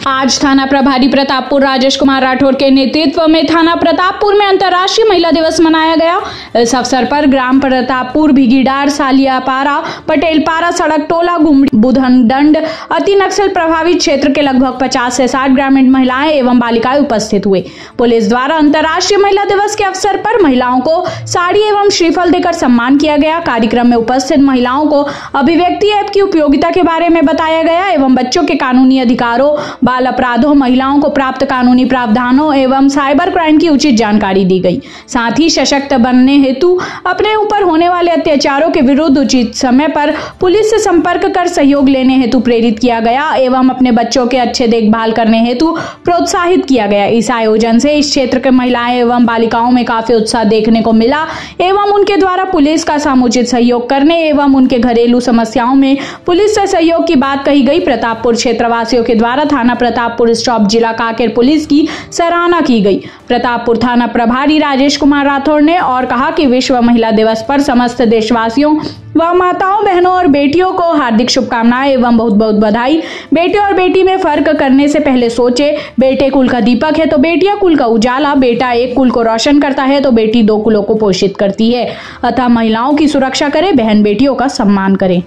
आज थाना प्रभारी प्रतापपुर राजेश कुमार राठौर के नेतृत्व में थाना प्रतापपुर में अंतर्राष्ट्रीय महिला दिवस मनाया गया। इस अवसर पर ग्राम प्रतापपुर, भिगीडार, सालियापारा, पटेलपारा सड़क, टोला गुमड़ी, बुधनडंड, अति नक्सल प्रभावित क्षेत्र के लगभग 50 से 60 ग्रामीण महिलाएं एवं बालिकाएं उपस्थित हुए। पुलिस द्वारा अंतर्राष्ट्रीय महिला दिवस के अवसर पर महिलाओं को साड़ी एवं श्रीफल देकर सम्मान किया गया। कार्यक्रम में उपस्थित महिलाओं को अभिव्यक्ति ऐप की उपयोगिता के बारे में बताया गया एवं बच्चों के कानूनी अधिकारों, बाल अपराधों, महिलाओं को प्राप्त कानूनी प्रावधानों एवं साइबर क्राइम की उचित जानकारी दी गई। साथ ही सशक्त बनने हेतु अपने ऊपर होने वाले अत्याचारों के विरुद्ध उचित समय पर पुलिस से संपर्क कर सहयोग लेने हेतु प्रेरित किया गया एवं अपने बच्चों के अच्छे देखभाल करने हेतु प्रोत्साहित किया गया। इस आयोजन से इस क्षेत्र के महिलाएं एवं बालिकाओं में काफी उत्साह देखने को मिला एवं उनके द्वारा पुलिस का समुचित सहयोग करने एवं उनके घरेलू समस्याओं में पुलिस से सहयोग की बात कही गई। प्रतापपुर क्षेत्रवासियों के द्वारा थाना प्रतापपुर स्टॉप जिला कांकेर पुलिस की सराहना की गई। प्रतापपुर थाना प्रभारी राजेश कुमार राठौर ने और कहा कि विश्व महिला दिवस पर समस्त देशवासियों व माताओं, बहनों और बेटियों को हार्दिक शुभकामनाएं एवं बहुत बहुत बधाई। बेटे और बेटी में फर्क करने से पहले सोचे। बेटे कुल का दीपक है तो बेटियां कुल का उजाला। बेटा एक कुल को रोशन करता है तो बेटी 2 कुलों को पोषित करती है। अतः महिलाओं की सुरक्षा करें, बहन बेटियों का सम्मान करें।